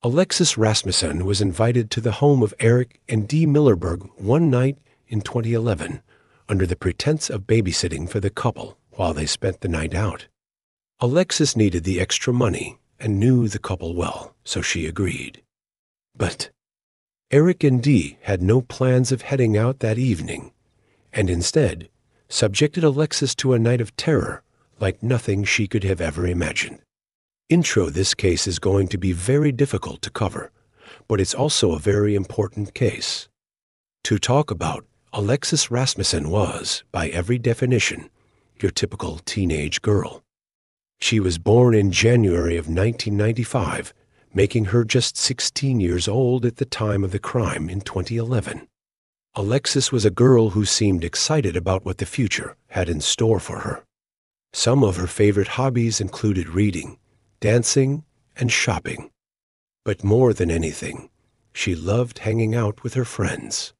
Alexis Rasmussen was invited to the home of Eric and Dee Millerberg one night in 2011 under the pretense of babysitting for the couple while they spent the night out. Alexis needed the extra money and knew the couple well, so she agreed. But Eric and Dee had no plans of heading out that evening, and instead subjected Alexis to a night of terror like nothing she could have ever imagined. This case is going to be very difficult to cover, but it's also a very important case. To talk about, Alexis Rasmussen was, by every definition, your typical teenage girl. She was born in January of 1995, making her just 16 years old at the time of the crime in 2011. Alexis was a girl who seemed excited about what the future had in store for her. Some of her favorite hobbies included reading, dancing, and shopping. But more than anything, she loved hanging out with her friends.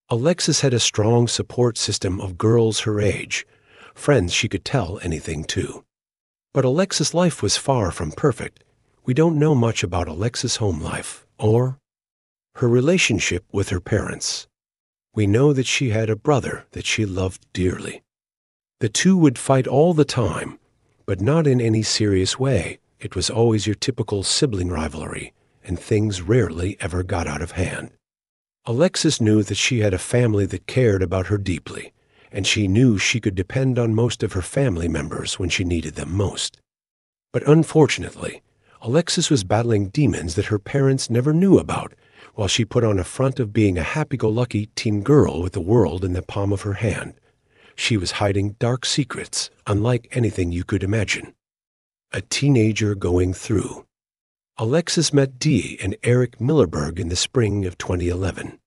Alexis had a strong support system of girls her age, friends she could tell anything to. But Alexis' life was far from perfect. We don't know much about Alexis' home life or her relationship with her parents. We know that she had a brother that she loved dearly. The two would fight all the time, but not in any serious way. It was always your typical sibling rivalry, and things rarely ever got out of hand. Alexis knew that she had a family that cared about her deeply, and she knew she could depend on most of her family members when she needed them most. But unfortunately, Alexis was battling demons that her parents never knew about, while she put on a front of being a happy-go-lucky teen girl with the world in the palm of her hand. She was hiding dark secrets, unlike anything you could imagine. A teenager going through. Alexis met Dee and Eric Millerberg in the spring of 2011.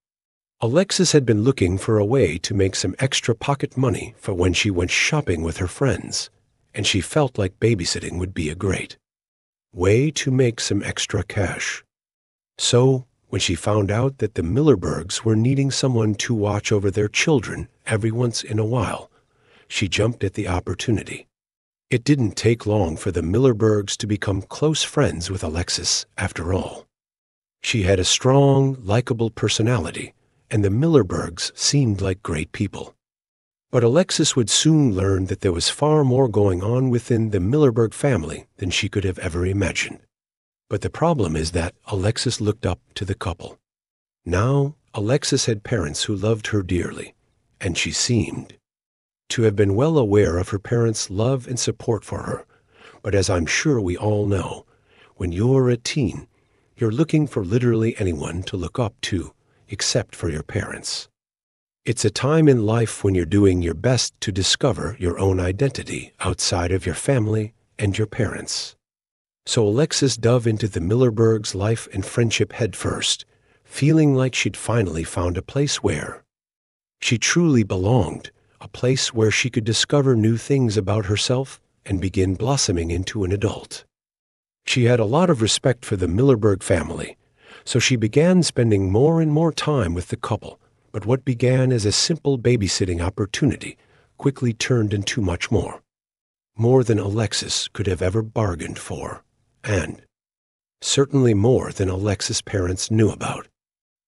Alexis had been looking for a way to make some extra pocket money for when she went shopping with her friends, and she felt like babysitting would be a great way to make some extra cash. So, when she found out that the Millerbergs were needing someone to watch over their children every once in a while, she jumped at the opportunity. It didn't take long for the Millerbergs to become close friends with Alexis, after all. She had a strong, likable personality, and the Millerbergs seemed like great people. But Alexis would soon learn that there was far more going on within the Millerberg family than she could have ever imagined. But the problem is that Alexis looked up to the couple. Now, Alexis had parents who loved her dearly, and she seemed to have been well aware of her parents' love and support for her. But as I'm sure we all know, when you're a teen, you're looking for literally anyone to look up to, except for your parents. It's a time in life when you're doing your best to discover your own identity outside of your family and your parents. So Alexis dove into the Millerbergs' life and friendship headfirst, feeling like she'd finally found a place where she truly belonged, a place where she could discover new things about herself and begin blossoming into an adult. She had a lot of respect for the Millerberg family, so she began spending more and more time with the couple. But what began as a simple babysitting opportunity quickly turned into much more. More than Alexis could have ever bargained for, and certainly more than Alexis' parents knew about.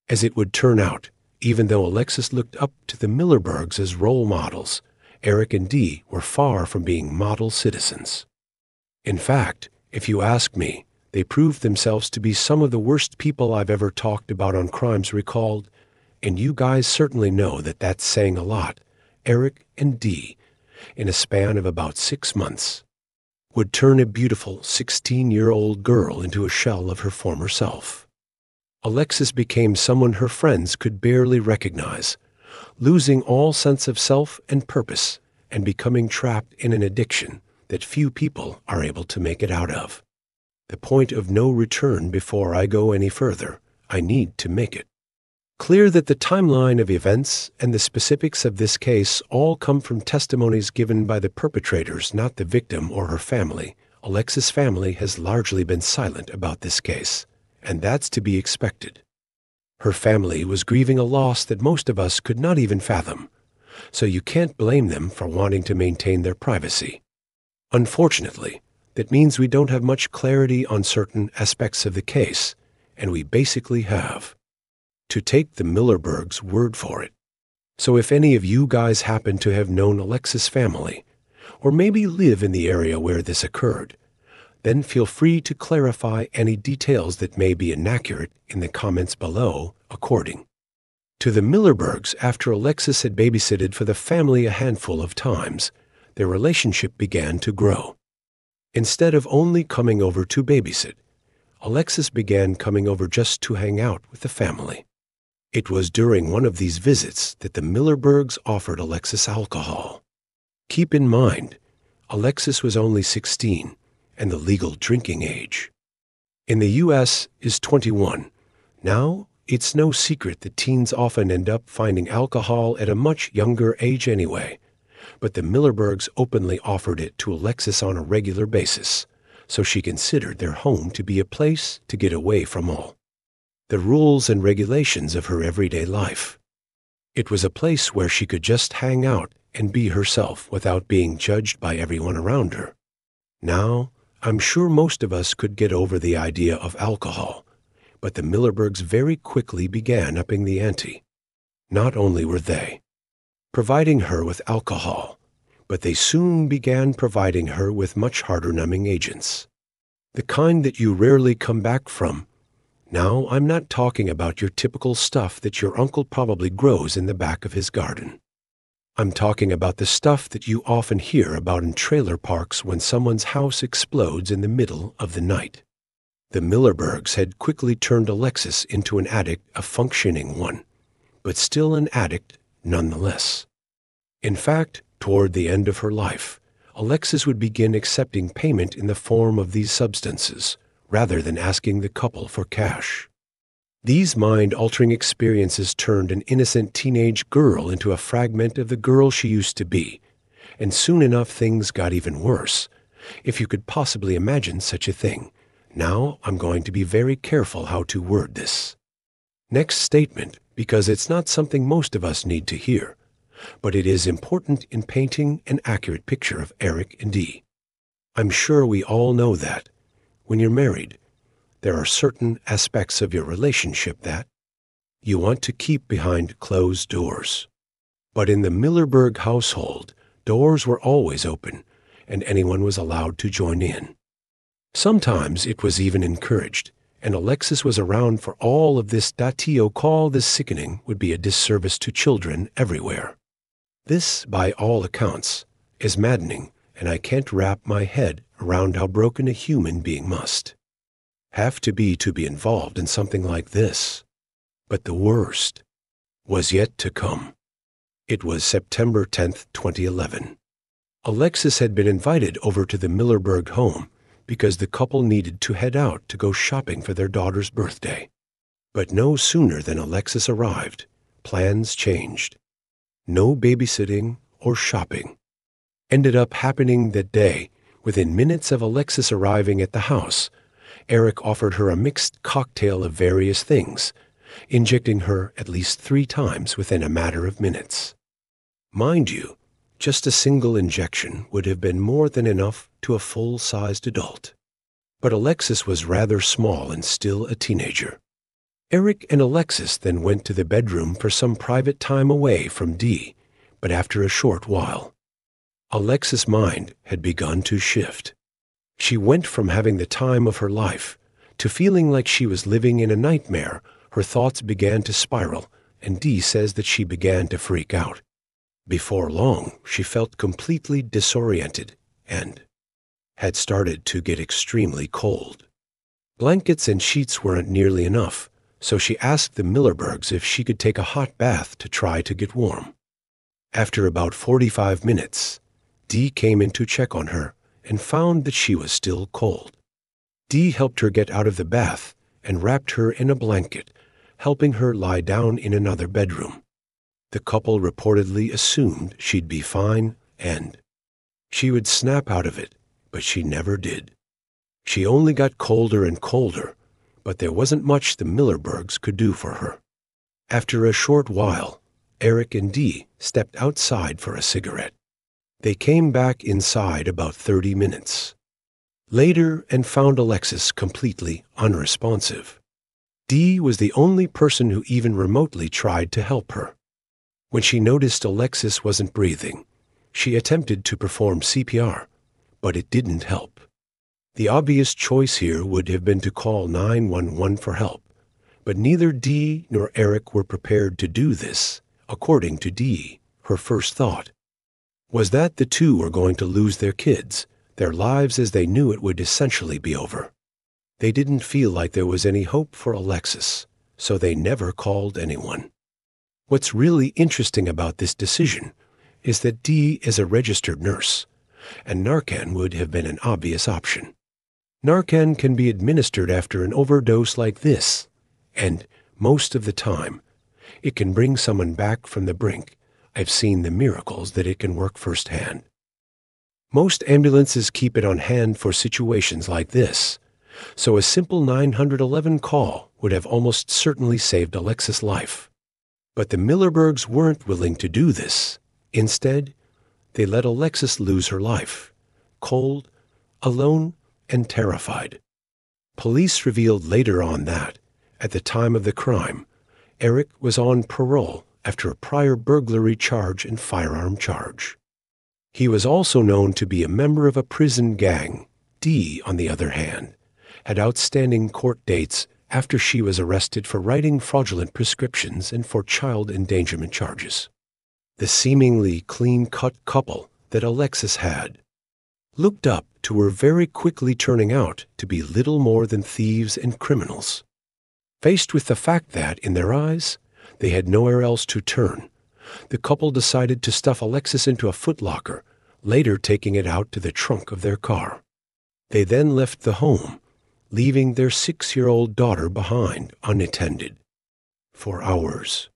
As it would turn out, even though Alexis looked up to the Millerbergs as role models, Eric and Dee were far from being model citizens. In fact, if you ask me, they proved themselves to be some of the worst people I've ever talked about on Crimes Recalled, and you guys certainly know that that's saying a lot. Eric and Dee, in a span of about 6 months, would turn a beautiful 16-year-old girl into a shell of her former self. Alexis became someone her friends could barely recognize, losing all sense of self and purpose and becoming trapped in an addiction that few people are able to make it out of. The point of no return. Before I go any further, I need to make it clear that the timeline of events and the specifics of this case all come from testimonies given by the perpetrators, not the victim or her family. Alexis' family has largely been silent about this case, and that's to be expected. Her family was grieving a loss that most of us could not even fathom, so you can't blame them for wanting to maintain their privacy. Unfortunately, that means we don't have much clarity on certain aspects of the case, and we basically have to take the Millerbergs' word for it. So if any of you guys happen to have known Alexis' family, or maybe live in the area where this occurred, then feel free to clarify any details that may be inaccurate in the comments below according to the Millerbergs. After Alexis had babysitted for the family a handful of times, their relationship began to grow. Instead of only coming over to babysit, Alexis began coming over just to hang out with the family. It was during one of these visits that the Millerbergs offered Alexis alcohol. Keep in mind, Alexis was only 16 and the legal drinking age in the U.S. is 21. Now, it's no secret that teens often end up finding alcohol at a much younger age anyway, but the Millerbergs openly offered it to Alexis on a regular basis, so she considered their home to be a place to get away from all the rules and regulations of her everyday life. It was a place where she could just hang out and be herself without being judged by everyone around her. Now, I'm sure most of us could get over the idea of alcohol, but the Millerbergs very quickly began upping the ante. Not only were they providing her with alcohol, but they soon began providing her with much harder numbing agents, the kind that you rarely come back from. Now, I'm not talking about your typical stuff that your uncle probably grows in the back of his garden. I'm talking about the stuff that you often hear about in trailer parks when someone's house explodes in the middle of the night. The Millerbergs had quickly turned Alexis into an addict, a functioning one, but still an addict nonetheless. In fact, toward the end of her life, Alexis would begin accepting payment in the form of these substances, rather than asking the couple for cash. These mind-altering experiences turned an innocent teenage girl into a fragment of the girl she used to be, and soon enough things got even worse, if you could possibly imagine such a thing. Now I'm going to be very careful how to word this next statement, because it's not something most of us need to hear, but it is important in painting an accurate picture of Eric and Dee. I'm sure we all know that when you're married, there are certain aspects of your relationship that you want to keep behind closed doors. But in the Millerberg household, doors were always open, and anyone was allowed to join in. Sometimes it was even encouraged, and Alexis was around for all of this. To call this sickening would be a disservice to children everywhere. This, by all accounts, is maddening, and I can't wrap my head around how broken a human being must have to be involved in something like this. But the worst was yet to come. It was September 10th, 2011. Alexis had been invited over to the Millerberg home because the couple needed to head out to go shopping for their daughter's birthday. But no sooner than Alexis arrived, plans changed. No babysitting or shopping ended up happening that day. Within minutes of Alexis arriving at the house, Eric offered her a mixed cocktail of various things, injecting her at least 3 times within a matter of minutes. Mind you, just a single injection would have been more than enough to a full-sized adult. But Alexis was rather small and still a teenager. Eric and Alexis then went to the bedroom for some private time away from Dee, but after a short while, Alexis' mind had begun to shift. She went from having the time of her life to feeling like she was living in a nightmare. Her thoughts began to spiral, and Dee says that she began to freak out. Before long, she felt completely disoriented and had started to get extremely cold. Blankets and sheets weren't nearly enough, so she asked the Millerbergs if she could take a hot bath to try to get warm. After about 45 minutes, Dee came in to check on her and found that she was still cold. Dee helped her get out of the bath and wrapped her in a blanket, helping her lie down in another bedroom. The couple reportedly assumed she'd be fine and she would snap out of it, but she never did. She only got colder and colder, but there wasn't much the Millerbergs could do for her. After a short while, Eric and Dee stepped outside for a cigarette. They came back inside about 30 minutes later and found Alexis completely unresponsive. Dee was the only person who even remotely tried to help her. When she noticed Alexis wasn't breathing, she attempted to perform CPR, but it didn't help. The obvious choice here would have been to call 911 for help, but neither Dee nor Eric were prepared to do this. According to Dee, her first thought was that the two were going to lose their kids, their lives as they knew it would essentially be over. They didn't feel like there was any hope for Alexis, so they never called anyone. What's really interesting about this decision is that Dee is a registered nurse, and Narcan would have been an obvious option. Narcan can be administered after an overdose like this, and most of the time, it can bring someone back from the brink. I've seen the miracles that it can work firsthand. Most ambulances keep it on hand for situations like this, so a simple 911 call would have almost certainly saved Alexis' life. But the Millerbergs weren't willing to do this. Instead, they let Alexis lose her life, cold, alone, and terrified. Police revealed later on that, at the time of the crime, Eric was on parole after a prior burglary charge and firearm charge. He was also known to be a member of a prison gang. Dee, on the other hand, had outstanding court dates after she was arrested for writing fraudulent prescriptions and for child endangerment charges. The seemingly clean-cut couple that Alexis had looked up to her very quickly turning out to be little more than thieves and criminals. Faced with the fact that, in their eyes, they had nowhere else to turn, the couple decided to stuff Alexis into a footlocker, later taking it out to the trunk of their car. They then left the home, leaving their 6-year-old daughter behind unattended for hours.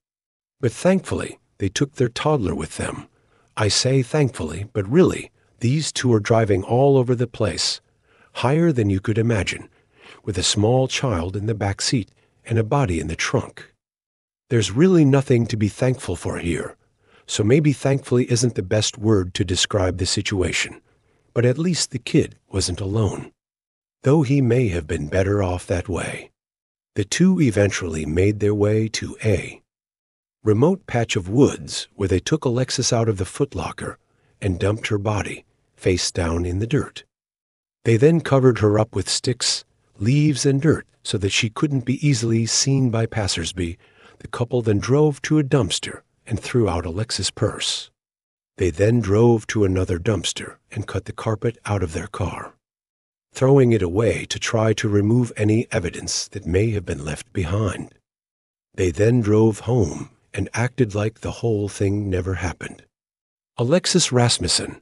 But thankfully, they took their toddler with them. I say thankfully, but really, these two are driving all over the place, higher than you could imagine, with a small child in the back seat and a body in the trunk. There's really nothing to be thankful for here, so maybe thankfully isn't the best word to describe the situation, but at least the kid wasn't alone, though he may have been better off that way. The two eventually made their way to a remote patch of woods where they took Alexis out of the footlocker and dumped her body face down in the dirt. They then covered her up with sticks, leaves, and dirt so that she couldn't be easily seen by passersby. The couple then drove to a dumpster and threw out Alexis' purse. They then drove to another dumpster and cut the carpet out of their car, throwing it away to try to remove any evidence that may have been left behind. They then drove home and acted like the whole thing never happened. Alexis Rasmussen,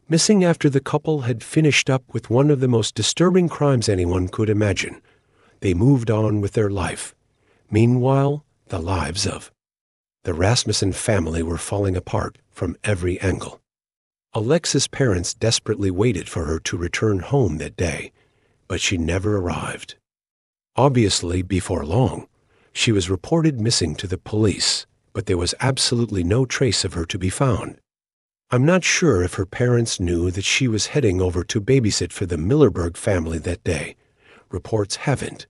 missing after the couple had finished up with one of the most disturbing crimes anyone could imagine. They moved on with their life. Meanwhile, the lives of the Rasmussen family were falling apart from every angle. Alexis' parents desperately waited for her to return home that day, but she never arrived. Obviously, before long, she was reported missing to the police, but there was absolutely no trace of her to be found. I'm not sure if her parents knew that she was heading over to babysit for the Millerberg family that day. Reports haven't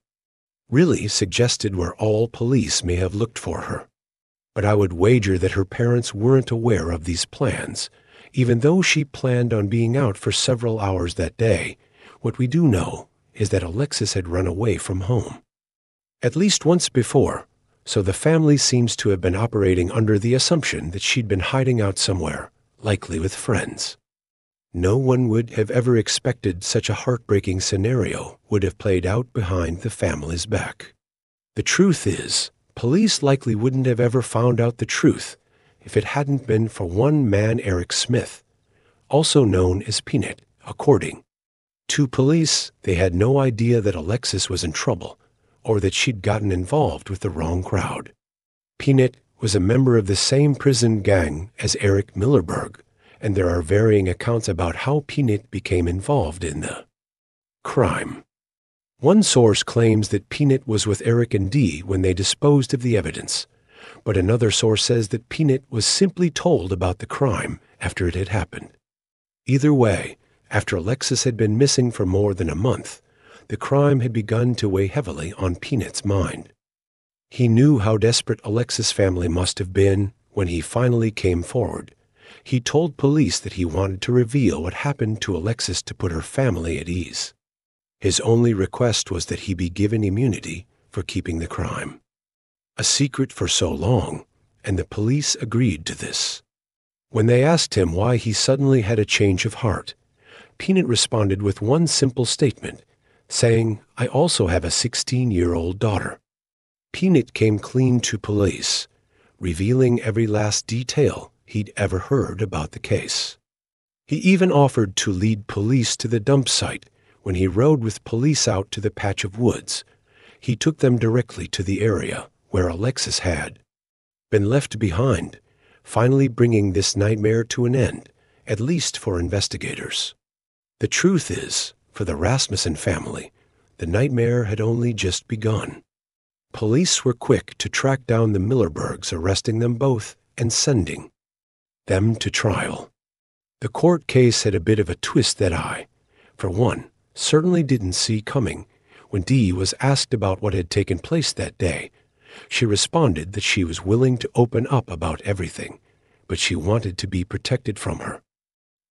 really suggested where all police may have looked for her. But I would wager that her parents weren't aware of these plans, even though she planned on being out for several hours that day. What we do know is that Alexis had run away from home at least once before, so the family seems to have been operating under the assumption that she'd been hiding out somewhere, likely with friends. No one would have ever expected such a heartbreaking scenario would have played out behind the family's back. The truth is, police likely wouldn't have ever found out the truth if it hadn't been for one man, Eric Smith, also known as Peanut. According to police, they had no idea that Alexis was in trouble or that she'd gotten involved with the wrong crowd. Peanut was a member of the same prison gang as Eric Millerberg, and there are varying accounts about how Peanut became involved in the crime. One source claims that Peanut was with Eric and Dee when they disposed of the evidence, but another source says that Peanut was simply told about the crime after it had happened. Either way, after Alexis had been missing for more than a month, the crime had begun to weigh heavily on Peanut's mind. He knew how desperate Alexis' family must have been when he finally came forward. He told police that he wanted to reveal what happened to Alexis to put her family at ease. His only request was that he be given immunity for keeping the crime a secret for so long, and the police agreed to this. When they asked him why he suddenly had a change of heart, Peanut responded with one simple statement, saying, "I also have a 16-year-old daughter." Peanut came clean to police, revealing every last detail he'd ever heard about the case. He even offered to lead police to the dump site when he rode with police out to the patch of woods. He took them directly to the area where Alexis had been left behind, finally bringing this nightmare to an end, at least for investigators. The truth is, for the Rasmussen family, the nightmare had only just begun. Police were quick to track down the Millerbergs, arresting them both and sending them to trial. The court case had a bit of a twist that I, for one, certainly didn't see coming. When Dee was asked about what had taken place that day, she responded that she was willing to open up about everything, but she wanted to be protected from her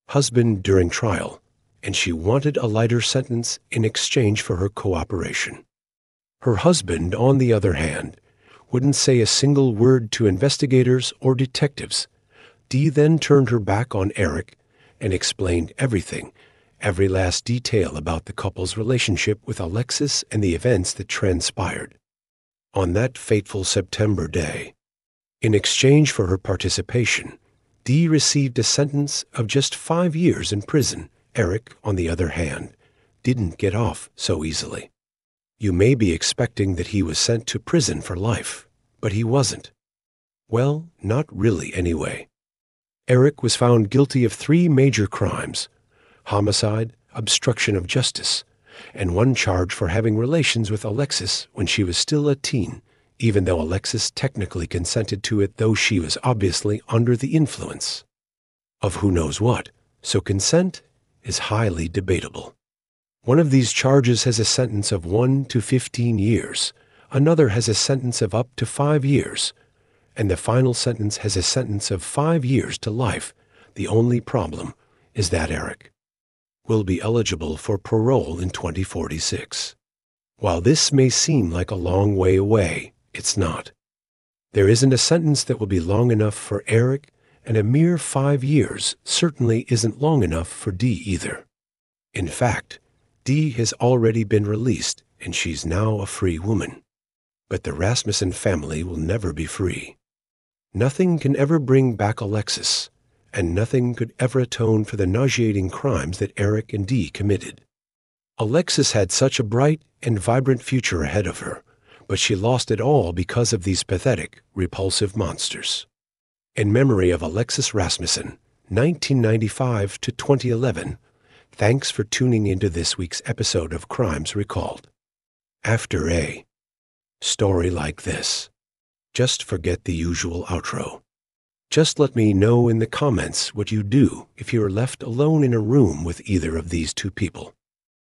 husband during trial, and she wanted a lighter sentence in exchange for her cooperation. Her husband, on the other hand, wouldn't say a single word to investigators or detectives. Dee then turned her back on Eric and explained everything, every last detail about the couple's relationship with Alexis and the events that transpired on that fateful September day. In exchange for her participation, Dee received a sentence of just 5 years in prison. Eric, on the other hand, didn't get off so easily. You may be expecting that he was sent to prison for life, but he wasn't. Well, not really anyway. Eric was found guilty of 3 major crimes: homicide, obstruction of justice, and one charge for having relations with Alexis when she was still a teen, even though Alexis technically consented to it, though she was obviously under the influence of who knows what, so consent is highly debatable. One of these charges has a sentence of 1 to 15 years, another has a sentence of up to 5 years, and the final sentence has a sentence of 5 years to life. The only problem is that Eric will be eligible for parole in 2046. While this may seem like a long way away, it's not. There isn't a sentence that will be long enough for Eric, and a mere 5 years certainly isn't long enough for Dee either. In fact, Dee has already been released, and she's now a free woman. But the Rasmussen family will never be free. Nothing can ever bring back Alexis, and nothing could ever atone for the nauseating crimes that Eric and Dee committed. Alexis had such a bright and vibrant future ahead of her, but she lost it all because of these pathetic, repulsive monsters. In memory of Alexis Rasmussen, 1995 to 2011, thanks for tuning into this week's episode of Crimes Recalled. After a story like this, just forget the usual outro. Just let me know in the comments what you do if you're left alone in a room with either of these two people.